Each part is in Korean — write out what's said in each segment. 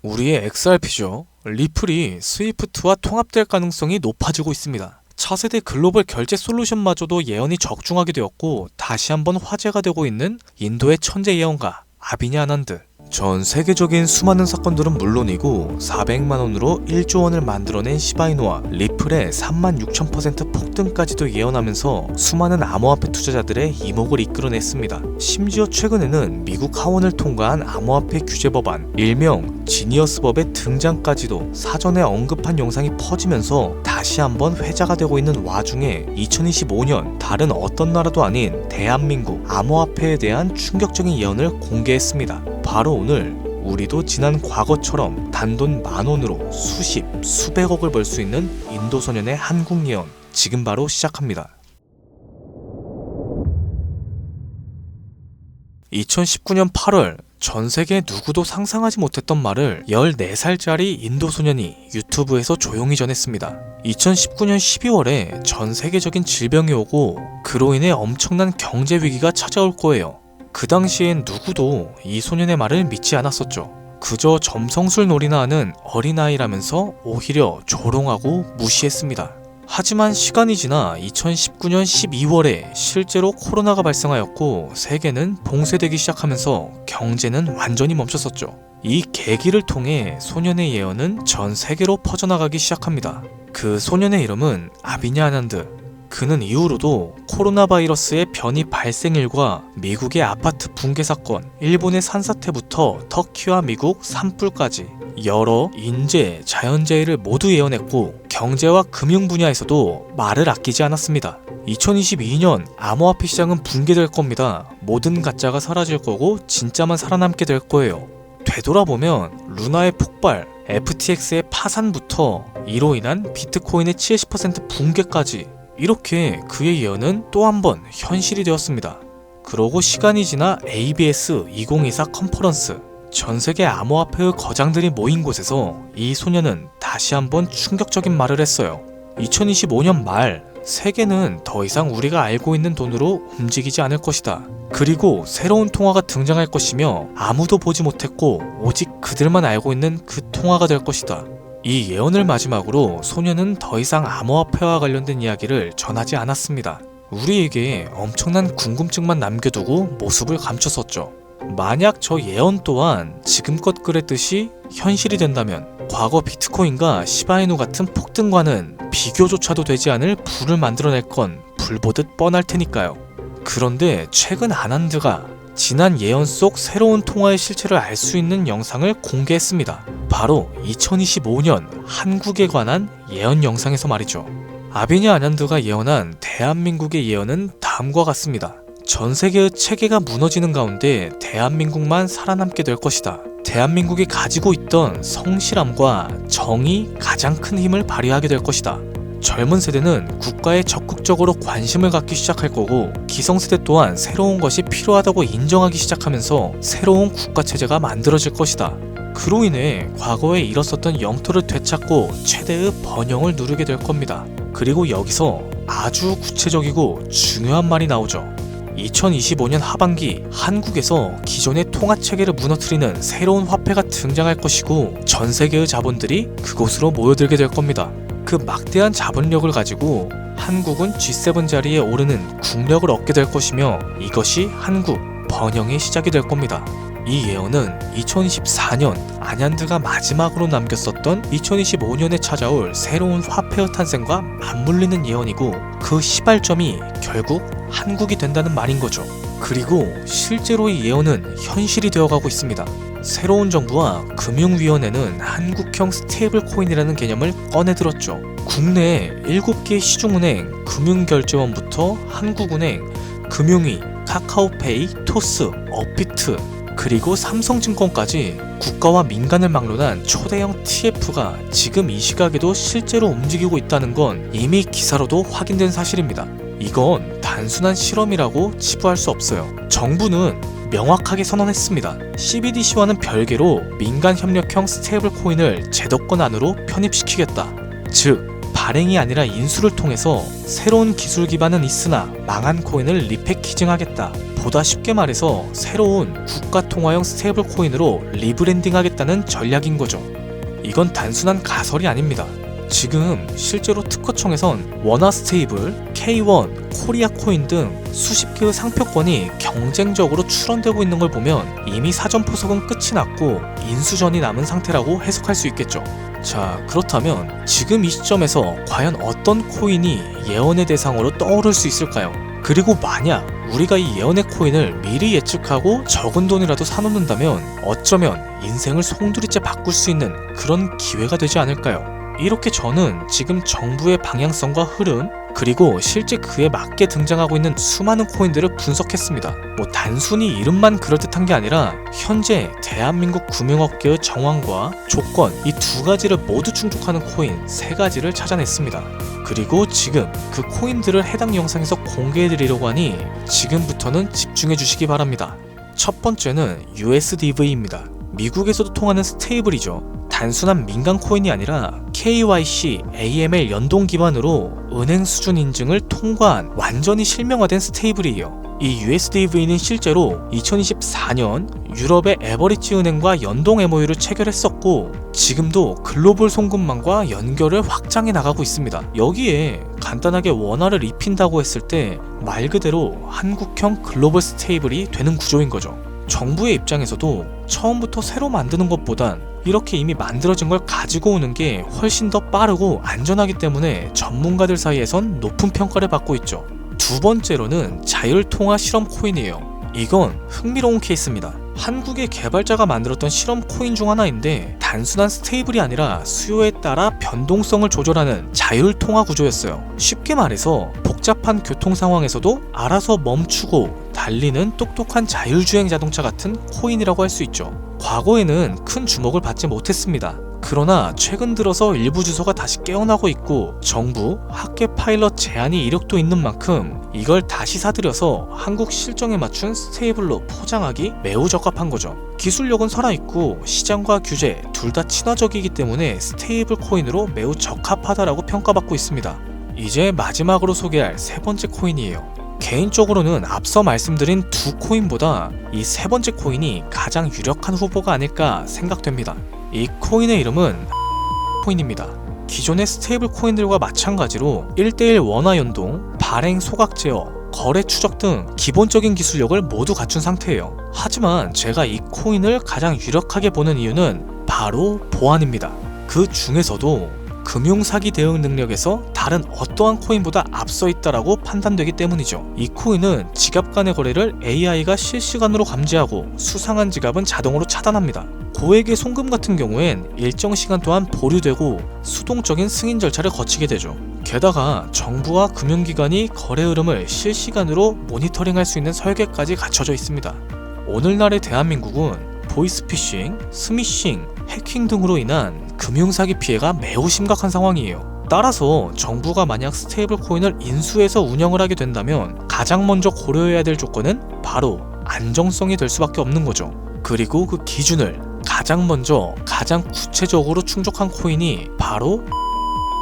우리의 XRP죠. 리플이 스위프트와 통합될 가능성이 높아지고 있습니다. 차세대 글로벌 결제 솔루션마저도 예언이 적중하게 되었고 다시 한번 화제가 되고 있는 인도의 천재 예언가 아비냐 아난드. 전 세계적인 수많은 사건들은 물론이고 400만원으로 1조 원을 만들어낸 시바이누와 리플의 36,000% 폭등까지도 예언하면서 수많은 암호화폐 투자자들의 이목을 이끌어냈습니다. 심지어 최근에는 미국 하원을 통과한 암호화폐 규제 법안, 일명 지니어스법의 등장까지도 사전에 언급한 영상이 퍼지면서 다시 한번 회자가 되고 있는 와중에 2025년 다른 어떤 나라도 아닌 대한민국 암호화폐에 대한 충격적인 예언을 공개했습니다. 바로 오늘 우리도 지난 과거처럼 단돈 10,000원으로 수십, 수백억을 벌 수 있는 인도 소년의 한국 예언 지금 바로 시작합니다. 2019년 8월 전 세계 누구도 상상하지 못했던 말을 14살짜리 인도 소년이 유튜브에서 조용히 전했습니다. 2019년 12월에 전 세계적인 질병이 오고 그로 인해 엄청난 경제 위기가 찾아올 거예요. 그 당시엔 누구도 이 소년의 말을 믿지 않았었죠. 그저 점성술 놀이나 하는 어린아이라면서 오히려 조롱하고 무시했습니다. 하지만 시간이 지나 2019년 12월에 실제로 코로나가 발생하였고 세계는 봉쇄되기 시작하면서 경제는 완전히 멈췄었죠. 이 계기를 통해 소년의 예언은 전 세계로 퍼져나가기 시작합니다. 그 소년의 이름은 아비냐 아난드. 그는 이후로도 코로나 바이러스의 변이 발생일과 미국의 아파트 붕괴 사건, 일본의 산사태부터 터키와 미국 산불까지 여러 인재, 자연재해를 모두 예언했고 경제와 금융 분야에서도 말을 아끼지 않았습니다. 2022년 암호화폐 시장은 붕괴될 겁니다. 모든 가짜가 사라질 거고 진짜만 살아남게 될 거예요. 되돌아보면 루나의 폭발, FTX의 파산부터 이로 인한 비트코인의 70% 붕괴까지 이렇게 그의 예언은 또 한 번 현실이 되었습니다. 그러고 시간이 지나 ABS 2024 컨퍼런스, 전 세계 암호화폐의 거장들이 모인 곳에서 이 소년은 다시 한번 충격적인 말을 했어요. 2025년 말 세계는 더 이상 우리가 알고 있는 돈으로 움직이지 않을 것이다. 그리고 새로운 통화가 등장할 것이며 아무도 보지 못했고 오직 그들만 알고 있는 그 통화가 될 것이다. 이 예언을 마지막으로 소년은 더 이상 암호화폐와 관련된 이야기를 전하지 않았습니다. 우리에게 엄청난 궁금증만 남겨두고 모습을 감췄었죠. 만약 저 예언 또한 지금껏 그랬듯이 현실이 된다면 과거 비트코인과 시바이누 같은 폭등과는 비교조차도 되지 않을 부를 만들어낼 건 불보듯 뻔할 테니까요. 그런데 최근 아난드가 지난 예언 속 새로운 통화의 실체를 알 수 있는 영상을 공개했습니다. 바로 2025년 한국에 관한 예언 영상에서 말이죠. 아비냐 아난드가 예언한 대한민국의 예언은 다음과 같습니다. 전 세계의 체계가 무너지는 가운데 대한민국만 살아남게 될 것이다. 대한민국이 가지고 있던 성실함과 정이 가장 큰 힘을 발휘하게 될 것이다. 젊은 세대는 국가에 적극적으로 관심을 갖기 시작할 거고 기성세대 또한 새로운 것이 필요하다고 인정하기 시작하면서 새로운 국가체제가 만들어질 것이다. 그로 인해 과거에 잃었었던 영토를 되찾고 최대의 번영을 누리게 될 겁니다. 그리고 여기서 아주 구체적이고 중요한 말이 나오죠. 2025년 하반기 한국에서 기존의 통화체계를 무너뜨리는 새로운 화폐가 등장할 것이고 전 세계의 자본들이 그곳으로 모여들게 될 겁니다. 그 막대한 자본력을 가지고 한국은 G7 자리에 오르는 국력을 얻게 될 것이며 이것이 한국 번영의 시작이 될 겁니다. 이 예언은 2024년 아난드가 마지막으로 남겼었던 2025년에 찾아올 새로운 화폐의 탄생과 맞물리는 예언이고 그 시발점이 결국 한국이 된다는 말인 거죠. 그리고 실제로 이 예언은 현실이 되어가고 있습니다. 새로운 정부와 금융위원회는 한국형 스테이블 코인이라는 개념을 꺼내들었죠. 국내에 7개의 시중은행, 금융결제원부터 한국은행, 금융위, 카카오페이, 토스, 업비트, 그리고 삼성증권까지 국가와 민간을 막론한 초대형 TF가 지금 이 시각에도 실제로 움직이고 있다는 건 이미 기사로도 확인된 사실입니다. 이건 단순한 실험이라고 치부할 수 없어요. 정부는 명확하게 선언했습니다. CBDC와는 별개로 민간 협력형 스테이블 코인을 제도권 안으로 편입시키겠다. 즉, 발행이 아니라 인수를 통해서 새로운 기술 기반은 있으나 망한 코인을 리패키징하겠다. 보다 쉽게 말해서 새로운 국가통화형 스테이블 코인으로 리브랜딩하겠다는 전략인 거죠. 이건 단순한 가설이 아닙니다. 지금 실제로 특허청에선 원화 스테이블, K1, 코리아 코인 등 수십 개의 상표권이 경쟁적으로 출원되고 있는 걸 보면 이미 사전 포석은 끝이 났고 인수전이 남은 상태라고 해석할 수 있겠죠. 자, 그렇다면 지금 이 시점에서 과연 어떤 코인이 예언의 대상으로 떠오를 수 있을까요? 그리고 만약 우리가 이 예언의 코인을 미리 예측하고 적은 돈이라도 사놓는다면 어쩌면 인생을 송두리째 바꿀 수 있는 그런 기회가 되지 않을까요? 이렇게 저는 지금 정부의 방향성과 흐름, 그리고 실제 그에 맞게 등장하고 있는 수많은 코인들을 분석했습니다. 단순히 이름만 그럴듯한 게 아니라 현재 대한민국 금융업계의 정황과 조건, 이 두 가지를 모두 충족하는 코인 3가지를 찾아냈습니다. 그리고 지금 그 코인들을 해당 영상에서 공개해드리려고 하니 지금부터는 집중해 주시기 바랍니다. 첫 번째는 USDV입니다. 미국에서도 통하는 스테이블이죠. 단순한 민간 코인이 아니라 KYC, AML 연동 기반으로 은행 수준 인증을 통과한 완전히 실명화된 스테이블이에요. 이 USDV는 실제로 2024년 유럽의 에버리지 은행과 연동 MOU를 체결했었고 지금도 글로벌 송금망과 연결을 확장해 나가고 있습니다. 여기에 간단하게 원화를 입힌다고 했을 때 말 그대로 한국형 글로벌 스테이블이 되는 구조인 거죠. 정부의 입장에서도 처음부터 새로 만드는 것보단 이렇게 이미 만들어진 걸 가지고 오는 게 훨씬 더 빠르고 안전하기 때문에 전문가들 사이에선 높은 평가를 받고 있죠. 두 번째로는 자율통화 실험 코인이에요. 이건 흥미로운 케이스입니다. 한국의 개발자가 만들었던 실험 코인 중 하나인데 단순한 스테이블이 아니라 수요에 따라 변동성을 조절하는 자율통화 구조였어요. 쉽게 말해서 복잡한 교통 상황에서도 알아서 멈추고 달리는 똑똑한 자율주행 자동차 같은 코인이라고 할 수 있죠. 과거에는 큰 주목을 받지 못했습니다. 그러나 최근 들어서 일부 주소가 다시 깨어나고 있고 정부, 학계 파일럿 제한이 이력도 있는 만큼 이걸 다시 사들여서 한국 실정에 맞춘 스테이블로 포장하기 매우 적합한 거죠. 기술력은 살아있고 시장과 규제 둘 다 친화적이기 때문에 스테이블 코인으로 매우 적합하다라고 평가받고 있습니다. 이제 마지막으로 소개할 세 번째 코인이에요. 개인적으로는 앞서 말씀드린 두 코인보다 이 세 번째 코인이 가장 유력한 후보가 아닐까 생각됩니다. 이 코인의 이름은 코인입니다. 기존의 스테이블 코인들과 마찬가지로 1:1 원화 연동, 발행 소각 제어, 거래 추적 등 기본적인 기술력을 모두 갖춘 상태예요. 하지만 제가 이 코인을 가장 유력하게 보는 이유는 바로 보안입니다. 그 중에서도 금융사기 대응 능력에서 다른 어떠한 코인보다 앞서 있다라고 판단되기 때문이죠. 이 코인은 지갑 간의 거래를 AI가 실시간으로 감지하고 수상한 지갑은 자동으로 차단합니다. 고액의 송금 같은 경우엔 일정 시간 동안 보류되고 수동적인 승인 절차를 거치게 되죠. 게다가 정부와 금융기관이 거래 흐름을 실시간으로 모니터링할 수 있는 설계까지 갖춰져 있습니다. 오늘날의 대한민국은 보이스피싱, 스미싱, 해킹 등으로 인한 금융사기 피해가 매우 심각한 상황이에요. 따라서 정부가 만약 스테이블 코인을 인수해서 운영을 하게 된다면 가장 먼저 고려해야 될 조건은 바로 안정성이 될 수밖에 없는 거죠. 그리고 그 기준을 가장 먼저 가장 구체적으로 충족한 코인이 바로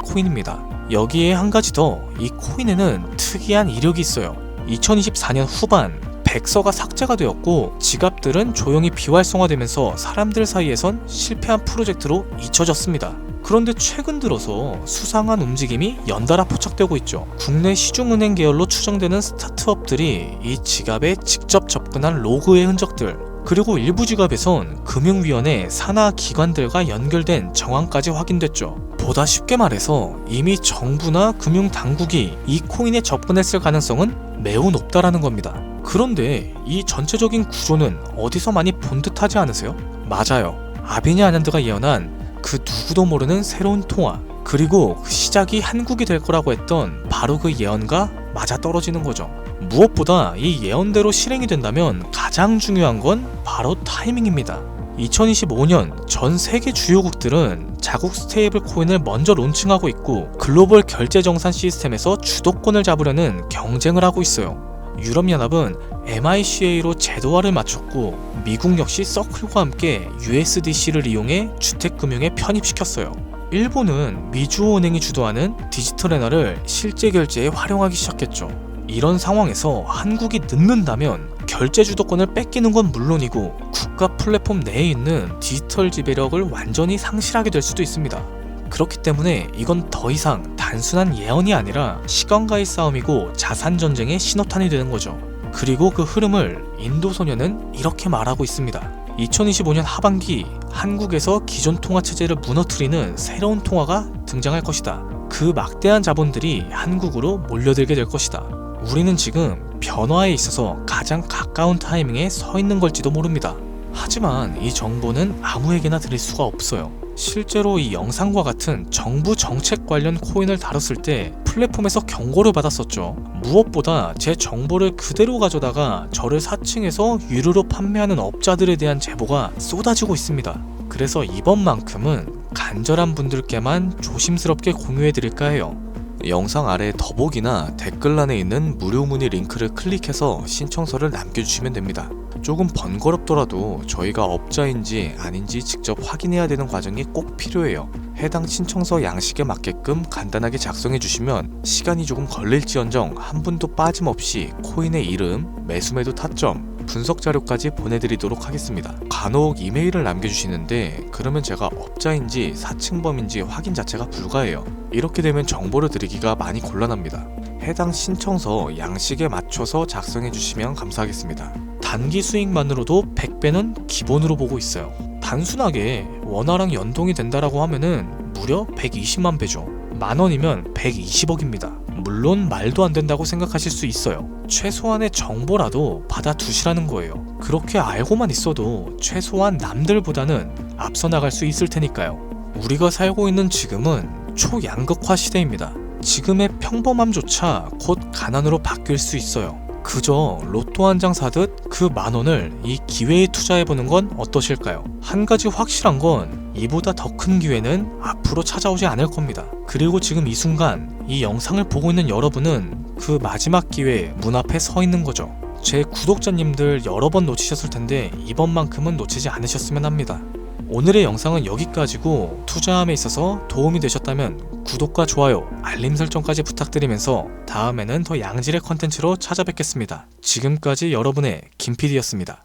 코인입니다. 여기에 한 가지 더, 이 코인에는 특이한 이력이 있어요. 2024년 후반 백서가 삭제가 되었고 지갑들은 조용히 비활성화되면서 사람들 사이에선 실패한 프로젝트로 잊혀졌습니다. 그런데 최근 들어서 수상한 움직임이 연달아 포착되고 있죠. 국내 시중은행 계열로 추정되는 스타트업들이 이 지갑에 직접 접근한 로그의 흔적들, 그리고 일부 지갑에선 금융위원회 산하 기관들과 연결된 정황까지 확인됐죠. 보다 쉽게 말해서 이미 정부나 금융당국이 이 코인에 접근했을 가능성은 매우 높다라는 겁니다. 그런데 이 전체적인 구조는 어디서 많이 본 듯하지 않으세요? 맞아요. 아비니 아년드가 예언한 그 누구도 모르는 새로운 통화, 그리고 그 시작이 한국이 될 거라고 했던 바로 그 예언과 맞아떨어지는 거죠. 무엇보다 이 예언대로 실행이 된다면 가장 중요한 건 바로 타이밍입니다. 2025년 전 세계 주요국들은 자국 스테이블 코인을 먼저 론칭하고 있고 글로벌 결제 정산 시스템에서 주도권을 잡으려는 경쟁을 하고 있어요. 유럽연합은 MICA로 제도화를 마쳤고 미국 역시 서클과 함께 USDC를 이용해 주택금융에 편입시켰어요. 일본은 미주호은행이 주도하는 디지털 엔화를 실제 결제에 활용하기 시작했죠. 이런 상황에서 한국이 늦는다면 결제 주도권을 뺏기는 건 물론이고 국가 플랫폼 내에 있는 디지털 지배력을 완전히 상실하게 될 수도 있습니다. 그렇기 때문에 이건 더 이상 단순한 예언이 아니라 시간과의 싸움이고 자산 전쟁의 신호탄이 되는 거죠. 그리고 그 흐름을 인도소년은 이렇게 말하고 있습니다. 2025년 하반기 한국에서 기존 통화 체제를 무너뜨리는 새로운 통화가 등장할 것이다. 그 막대한 자본들이 한국으로 몰려들게 될 것이다. 우리는 지금 변화에 있어서 가장 가까운 타이밍에 서 있는 걸지도 모릅니다. 하지만 이 정보는 아무에게나 드릴 수가 없어요. 실제로 이 영상과 같은 정부 정책 관련 코인을 다뤘을 때 플랫폼에서 경고를 받았었죠. 무엇보다 제 정보를 그대로 가져다가 저를 사칭해서 유료로 판매하는 업자들에 대한 제보가 쏟아지고 있습니다. 그래서 이번만큼은 간절한 분들께만 조심스럽게 공유해드릴까 해요. 영상 아래 더보기나 댓글란에 있는 무료 문의 링크를 클릭해서 신청서를 남겨주시면 됩니다. 조금 번거롭더라도 저희가 업자인지 아닌지 직접 확인해야 되는 과정이 꼭 필요해요. 해당 신청서 양식에 맞게끔 간단하게 작성해 주시면 시간이 조금 걸릴지언정 한 분도 빠짐없이 코인의 이름, 매수매도 타점, 분석 자료까지 보내드리도록 하겠습니다. 간혹 이메일을 남겨주시는데 그러면 제가 업자인지 사칭범인지 확인 자체가 불가해요. 이렇게 되면 정보를 드리기가 많이 곤란합니다. 해당 신청서 양식에 맞춰서 작성해 주시면 감사하겠습니다. 단기 수익만으로도 100배는 기본으로 보고 있어요. 단순하게 원화랑 연동이 된다라고 하면은 무려 120만 배죠. 만원이면 120억입니다. 물론 말도 안 된다고 생각하실 수 있어요. 최소한의 정보라도 받아두시라는 거예요. 그렇게 알고만 있어도 최소한 남들보다는 앞서 나갈 수 있을 테니까요. 우리가 살고 있는 지금은 초양극화 시대입니다. 지금의 평범함조차 곧 가난으로 바뀔 수 있어요. 그저 로또 한 장 사듯 그 만원을 이 기회에 투자해보는 건 어떠실까요? 한 가지 확실한 건 이보다 더 큰 기회는 앞으로 찾아오지 않을 겁니다. 그리고 지금 이 순간 이 영상을 보고 있는 여러분은 그 마지막 기회에 문 앞에 서 있는 거죠. 제 구독자님들 여러 번 놓치셨을 텐데 이번만큼은 놓치지 않으셨으면 합니다. 오늘의 영상은 여기까지고 투자함에 있어서 도움이 되셨다면 구독과 좋아요, 알림 설정까지 부탁드리면서 다음에는 더 양질의 컨텐츠로 찾아뵙겠습니다. 지금까지 여러분의 김PD였습니다.